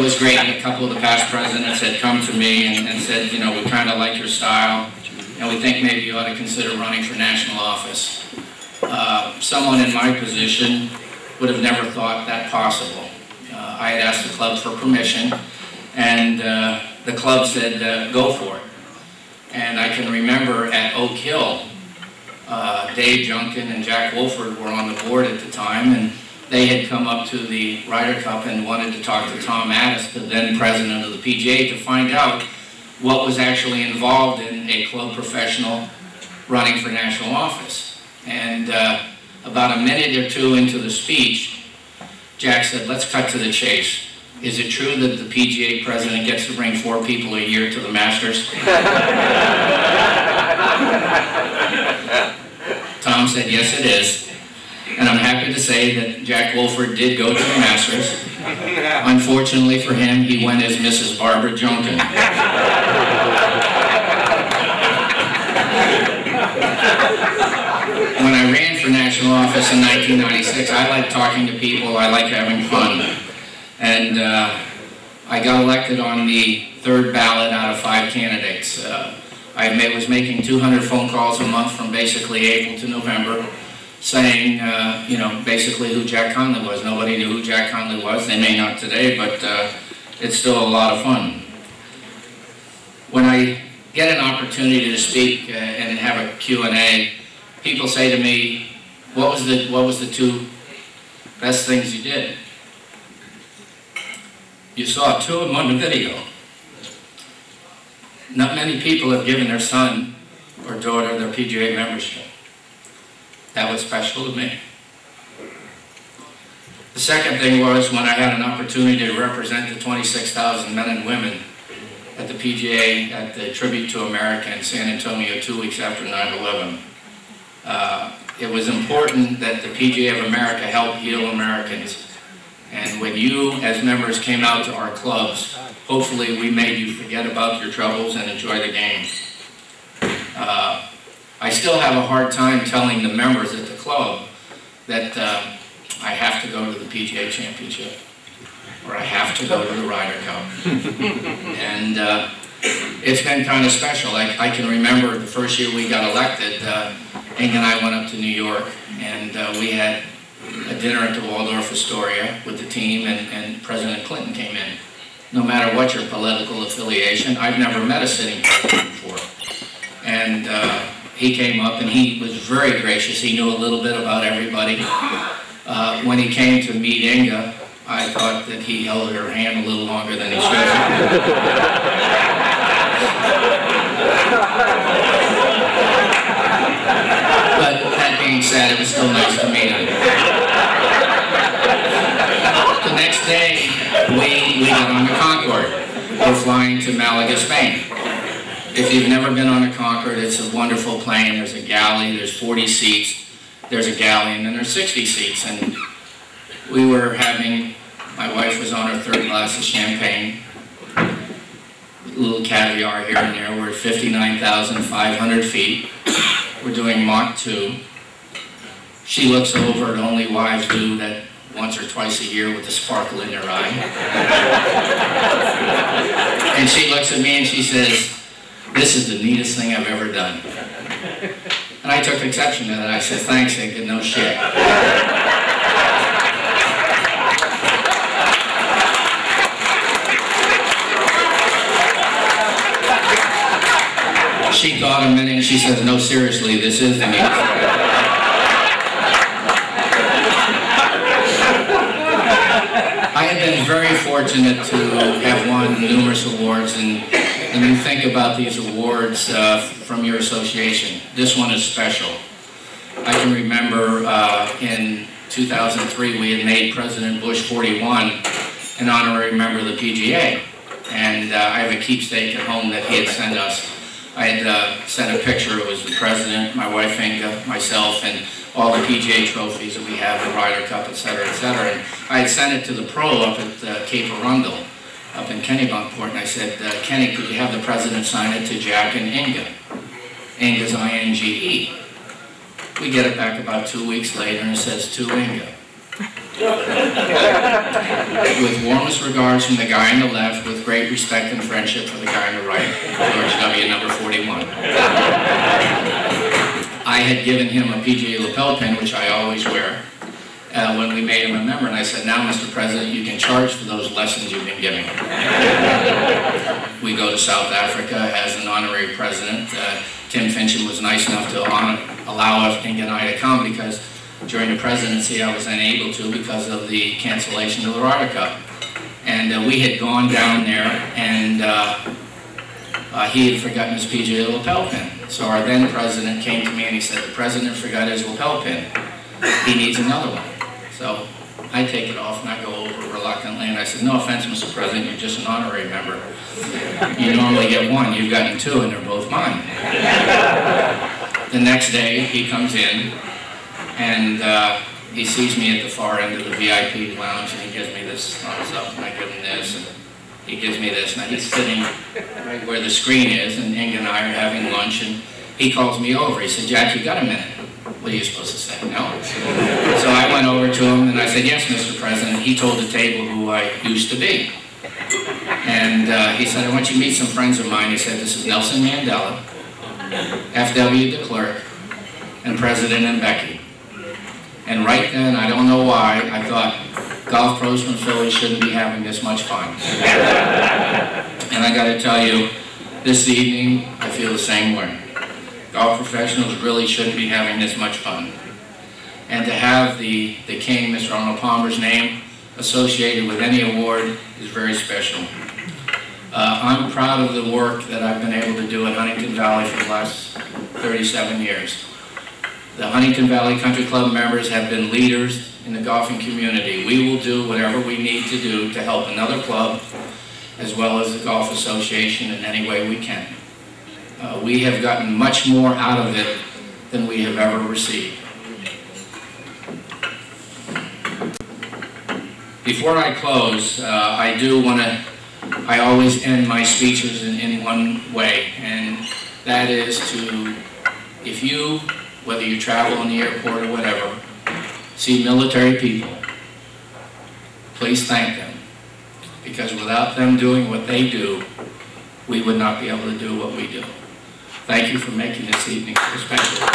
was great. A couple of the past presidents had come to me and said, you know, we kind of like your style, and we think maybe you ought to consider running for national office. Someone in my position would have never thought that possible. I had asked the club for permission, and the club said, go for it. And I can remember at Oak Hill, Dave Junkin and Jack Wolford were on the board at the time, and they had come up to the Ryder Cup and wanted to talk to Tom Addis, the then president of the PGA, to find out what was actually involved in a club professional running for national office. And about a minute or two into the speech, Jack said, let's cut to the chase. Is it true that the PGA president gets to bring 4 people a year to the Masters? Tom said, yes, it is. And I'm happy to say that Jack Wolford did go to the Masters. Unfortunately for him, he went as Mrs. Barbara Junkin. When I ran for national office in 1996, I like talking to people, I like having fun. And I got elected on the 3rd ballot out of 5 candidates. I was making 200 phone calls a month from basically April to November, saying, you know, basically who Jack Connelly was. Nobody knew who Jack Connelly was. They may not today, but it's still a lot of fun. When I get an opportunity to speak and have a Q&A, people say to me, what was the 2 best things you did? You saw 2 of them on the video. Not many people have given their son or daughter their PGA membership. That was special to me. The second thing was when I had an opportunity to represent the 26,000 men and women at the PGA at the Tribute to America in San Antonio 2 weeks after 9/11. It was important that the PGA of America help heal Americans. And when you, as members, came out to our clubs, hopefully we made you forget about your troubles and enjoy the game. I still have a hard time telling the members at the club that I have to go to the PGA Championship, or I have to go to the Ryder Cup. And it's been kind of special. I can remember the first year we got elected, Inge and I went up to New York, and we had a dinner at the Waldorf Astoria with the team, and President Clinton came in. No matter what your political affiliation, I've never met a sitting president before. And he came up and he was very gracious. He knew a little bit about everybody. When he came to meet Inge, I thought that he held her hand a little longer than he should have. But that being said, it was still nice to meet him. The next day, we got on the Concorde. We're flying to Malaga, Spain. If you've never been on a Concorde, it's a wonderful plane. There's a galley, there's 40 seats, there's a galley, and then there's 60 seats. And we were having, my wife was on her 3rd glass of champagne, a little caviar here and there. We're at 59,500 feet. We're doing Mach 2. She looks over, and only wives do that once or twice a year with the sparkle in their eye. And she looks at me and she says, this is the neatest thing I've ever done. And I took exception to that. I said, thanks, Inge, no shit. She thought a minute and she says, no, seriously, this is the neatest thing. I have been very fortunate to have won numerous awards, and you think about these awards from your association. This one is special. I can remember in 2003 we had made President Bush 41 an honorary member of the PGA, and I have a keepsake at home that he had sent us. I had sent a picture. It was the president, my wife Inge, myself, and all the PGA trophies that we have, the Ryder Cup, et cetera, et cetera. And I had sent it to the pro up at Cape Arundel, up in Kennebunkport, and I said, Kenny, could you have the president sign it to Jack and Inge? Inge's I-N-G-E. We get it back about 2 weeks later, and it says to Inge. With warmest regards from the guy on the left, with great respect and friendship for the guy on the right, George W., number 41. I had given him a PGA lapel pin, which I always wear, when we made him a member, and I said, now, Mr. President, you can charge for those lessons you've been giving. We go to South Africa as an honorary president. Tim Fincham was nice enough to allow us and I to come, because during the presidency I was unable to because of the cancellation of the Ryder Cup. And we had gone down there, and he had forgotten his PGA lapel pin. So our then president came to me and he said, the president forgot his lapel pin. He needs another one. So I take it off and I go over reluctantly and I said, no offense, Mr. President, you're just an honorary member. You normally get one, you've gotten two, and they're both mine. The next day he comes in and he sees me at the far end of the VIP lounge, and he gives me this thumbs up, and I give him this, and he gives me this. Now he's sitting right where the screen is, and Inga and I are having lunch, and he calls me over. He said, Jack, you got a minute? What are you supposed to say? No? So I went over to him and I said, yes, Mr. President. He told the table who I used to be. And he said, I want you to meet some friends of mine. He said, this is Nelson Mandela, F.W. de Klerk, and President Mbeki. And right then, I don't know why, I thought, golf pros from Philly shouldn't be having this much fun. And I got to tell you, this evening, I feel the same way. Golf professionals really shouldn't be having this much fun. And to have the king, Mr. Arnold Palmer's name associated with any award is very special. I'm proud of the work that I've been able to do at Huntingdon Valley for the last 37 years. The Huntingdon Valley Country Club members have been leaders in the golfing community. We will do whatever we need to do to help another club, as well as the Golf Association, in any way we can. We have gotten much more out of it than we have ever received. Before I close, I always end my speeches in one way, and that is to, if you, whether you travel in the airport or whatever, see military people, please thank them. Because without them doing what they do, we would not be able to do what we do. Thank you for making this evening so special.